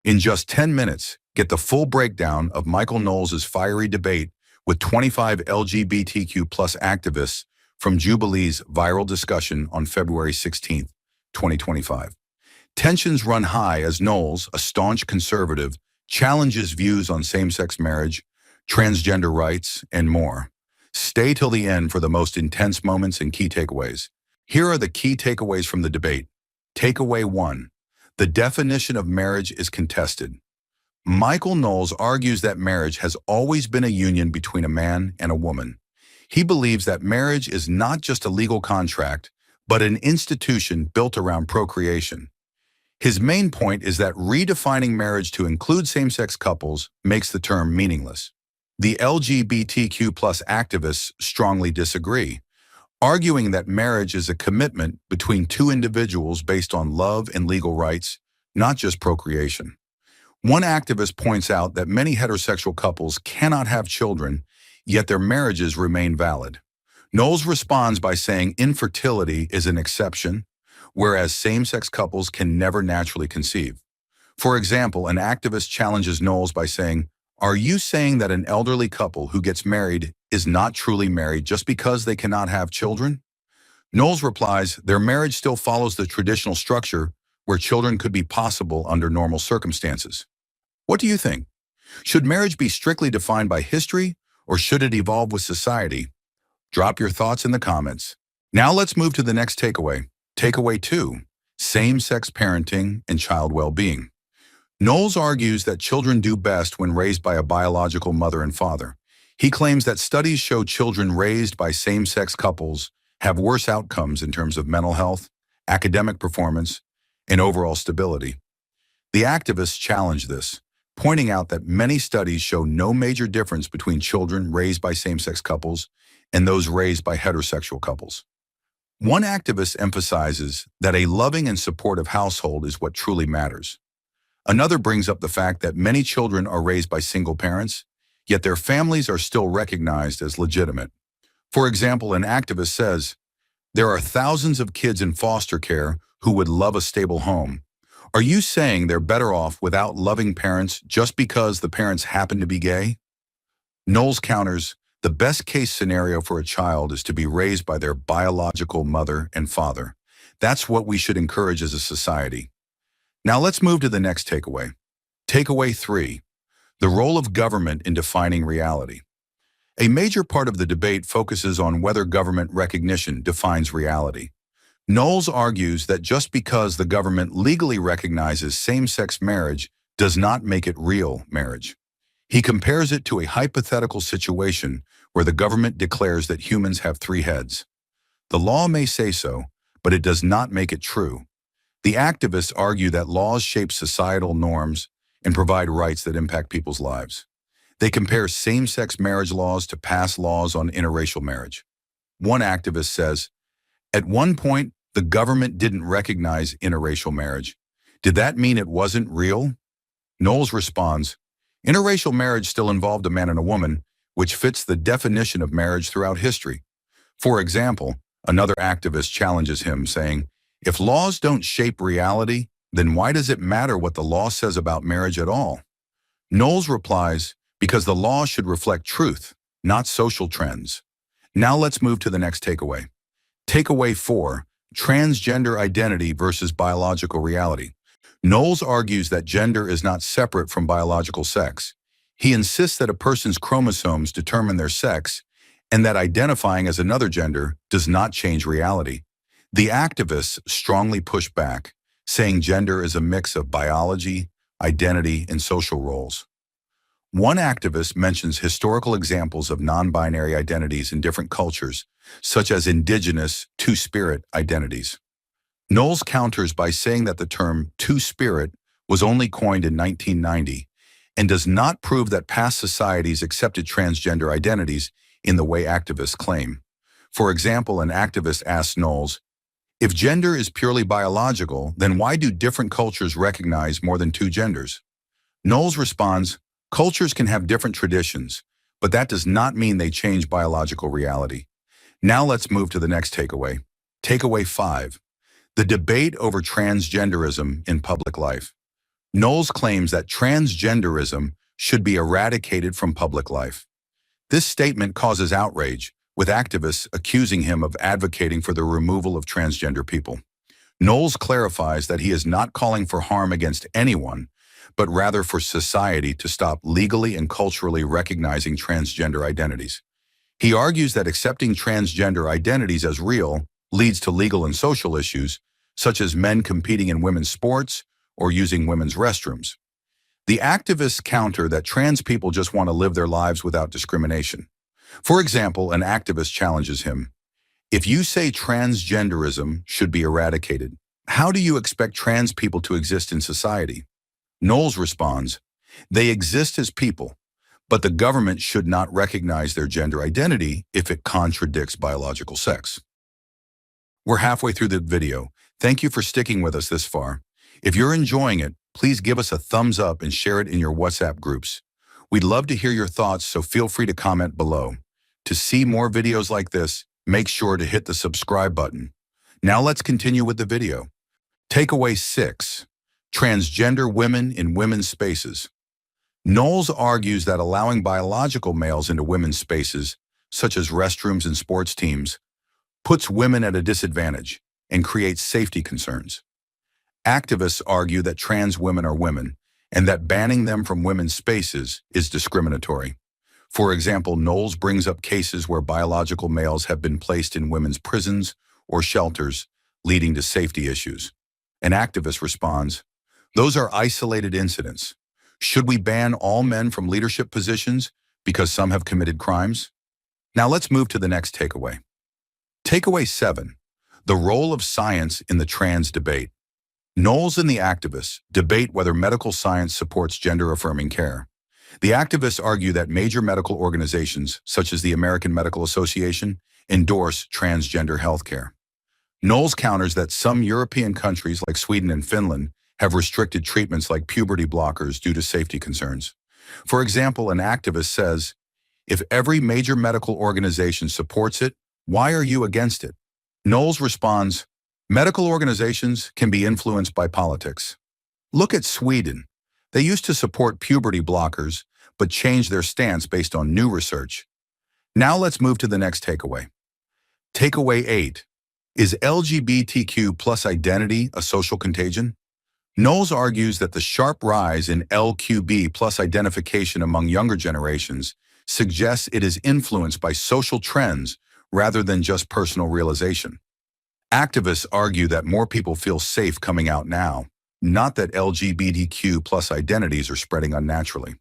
In just 10 minutes, get the full breakdown of Michael Knowles' fiery debate with 25 LGBTQ plus activists from Jubilee's viral discussion on February 16, 2025. Tensions run high as Knowles, a staunch conservative, challenges views on same-sex marriage, transgender rights, and more. Stay till the end for the most intense moments and key takeaways. Here are the key takeaways from the debate. Takeaway 1. The definition of marriage is contested. Michael Knowles argues that marriage has always been a union between a man and a woman. He believes that marriage is not just a legal contract, but an institution built around procreation. His main point is that redefining marriage to include same-sex couples makes the term meaningless. The LGBTQ plus activists strongly disagree, arguing that marriage is a commitment between two individuals based on love and legal rights, not just procreation. One activist points out that many heterosexual couples cannot have children, yet their marriages remain valid. Knowles responds by saying infertility is an exception, whereas same-sex couples can never naturally conceive. For example, an activist challenges Knowles by saying, "Are you saying that an elderly couple who gets married is not truly married just because they cannot have children?" Knowles replies, "Their marriage still follows the traditional structure where children could be possible under normal circumstances." What do you think? Should marriage be strictly defined by history, or should it evolve with society? Drop your thoughts in the comments. Now let's move to the next takeaway. Takeaway 2, same-sex parenting and child well-being. Knowles argues that children do best when raised by a biological mother and father. He claims that studies show children raised by same-sex couples have worse outcomes in terms of mental health, academic performance, and overall stability. The activists challenge this, pointing out that many studies show no major difference between children raised by same-sex couples and those raised by heterosexual couples. One activist emphasizes that a loving and supportive household is what truly matters. Another brings up the fact that many children are raised by single parents, yet their families are still recognized as legitimate. For example, an activist says, "There are thousands of kids in foster care who would love a stable home. Are you saying they're better off without loving parents just because the parents happen to be gay?" Knowles counters, "The best case scenario for a child is to be raised by their biological mother and father. That's what we should encourage as a society." Now let's move to the next takeaway. Takeaway 3, the role of government in defining reality. A major part of the debate focuses on whether government recognition defines reality. Knowles argues that just because the government legally recognizes same-sex marriage does not make it real marriage. He compares it to a hypothetical situation where the government declares that humans have 3 heads. The law may say so, but it does not make it true. The activists argue that laws shape societal norms and provide rights that impact people's lives. They compare same-sex marriage laws to past laws on interracial marriage. One activist says, "At one point, the government didn't recognize interracial marriage. Did that mean it wasn't real?" Knowles responds, "Interracial marriage still involved a man and a woman, which fits the definition of marriage throughout history." For example, another activist challenges him, saying, "If laws don't shape reality, then why does it matter what the law says about marriage at all?" Knowles replies, "Because the law should reflect truth, not social trends." Now let's move to the next takeaway. Takeaway 4, transgender identity versus biological reality. Knowles argues that gender is not separate from biological sex. He insists that a person's chromosomes determine their sex and that identifying as another gender does not change reality. The activists strongly push back, saying gender is a mix of biology, identity, and social roles. One activist mentions historical examples of non-binary identities in different cultures, such as indigenous two-spirit identities. Knowles counters by saying that the term two-spirit was only coined in 1990 and does not prove that past societies accepted transgender identities in the way activists claim. For example, an activist asks Knowles, "If gender is purely biological, then why do different cultures recognize more than 2 genders?" Knowles responds, "Cultures can have different traditions, but that does not mean they change biological reality." Now let's move to the next takeaway. Takeaway 5, the debate over transgenderism in public life. Knowles claims that transgenderism should be eradicated from public life. This statement causes outrage, with activists accusing him of advocating for the removal of transgender people. Knowles clarifies that he is not calling for harm against anyone, but rather for society to stop legally and culturally recognizing transgender identities. He argues that accepting transgender identities as real leads to legal and social issues, such as men competing in women's sports or using women's restrooms. The activists counter that trans people just want to live their lives without discrimination. For example, an activist challenges him, "If you say transgenderism should be eradicated, how do you expect trans people to exist in society?" Knowles responds, "They exist as people, but the government should not recognize their gender identity if it contradicts biological sex." We're halfway through the video. Thank you for sticking with us this far. If you're enjoying it, please give us a thumbs up and share it in your WhatsApp groups. We'd love to hear your thoughts, so feel free to comment below. To see more videos like this, make sure to hit the subscribe button. Now let's continue with the video. Takeaway 6. Transgender women in women's spaces. Knowles argues that allowing biological males into women's spaces, such as restrooms and sports teams, puts women at a disadvantage and creates safety concerns. Activists argue that trans women are women and that banning them from women's spaces is discriminatory. For example, Knowles brings up cases where biological males have been placed in women's prisons or shelters, leading to safety issues. An activist responds, "Those are isolated incidents. Should we ban all men from leadership positions because some have committed crimes?" Now let's move to the next takeaway. Takeaway 7. The role of science in the trans debate. Knowles and the activists debate whether medical science supports gender-affirming care. The activists argue that major medical organizations, such as the American Medical Association, endorse transgender healthcare. Knowles counters that some European countries like Sweden and Finland have restricted treatments like puberty blockers due to safety concerns. For example, an activist says, "If every major medical organization supports it, why are you against it?" Knowles responds, "Medical organizations can be influenced by politics. Look at Sweden. They used to support puberty blockers, but changed their stance based on new research." Now let's move to the next takeaway. Takeaway 8. Is LGBTQ plus identity a social contagion? Knowles argues that the sharp rise in LQB plus identification among younger generations suggests it is influenced by social trends rather than just personal realization. Activists argue that more people feel safe coming out now, not that LGBTQ plus identities are spreading unnaturally.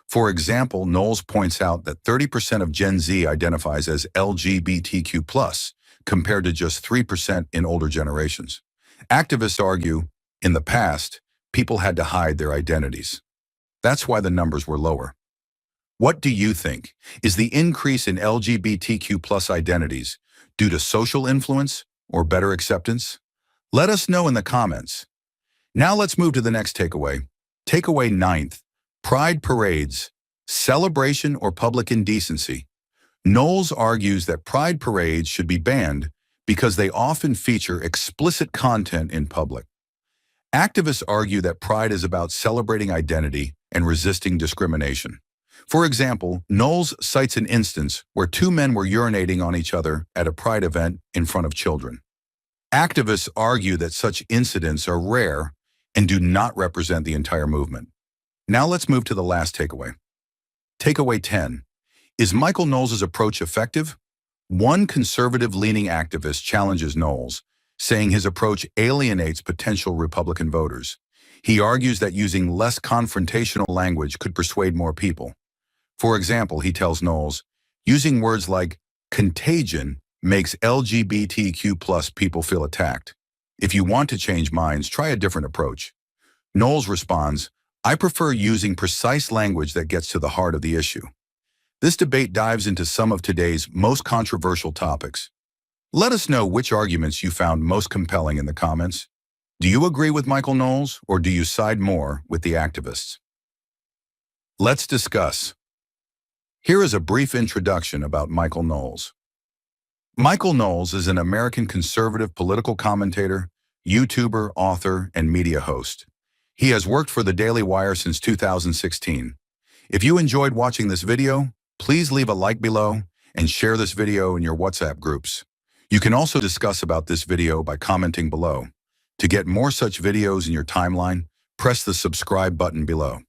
For example, Knowles points out that 30% of Gen Z identifies as LGBTQ plus, compared to just 3% in older generations. Activists argue, in the past, people had to hide their identities. That's why the numbers were lower. What do you think? Is the increase in LGBTQ plus identities due to social influence or better acceptance? Let us know in the comments. Now let's move to the next takeaway. Takeaway 9th, Pride parades, celebration or public indecency. Knowles argues that pride parades should be banned because they often feature explicit content in public. Activists argue that pride is about celebrating identity and resisting discrimination. For example, Knowles cites an instance where two men were urinating on each other at a pride event in front of children. Activists argue that such incidents are rare and do not represent the entire movement. Now let's move to the last takeaway. Takeaway 10. Is Michael Knowles' approach effective? One conservative-leaning activist challenges Knowles, saying his approach alienates potential Republican voters. He argues that using less confrontational language could persuade more people. For example, he tells Knowles, using words like contagion makes LGBTQ plus people feel attacked. If you want to change minds, try a different approach. Knowles responds, I prefer using precise language that gets to the heart of the issue. This debate dives into some of today's most controversial topics. Let us know which arguments you found most compelling in the comments. Do you agree with Michael Knowles, or do you side more with the activists? Let's discuss. Here is a brief introduction about Michael Knowles. Michael Knowles is an American conservative political commentator, YouTuber, author, and media host. He has worked for the Daily Wire since 2016. If you enjoyed watching this video, please leave a like below and share this video in your WhatsApp groups. You can also discuss about this video by commenting below. To get more such videos in your timeline, press the subscribe button below.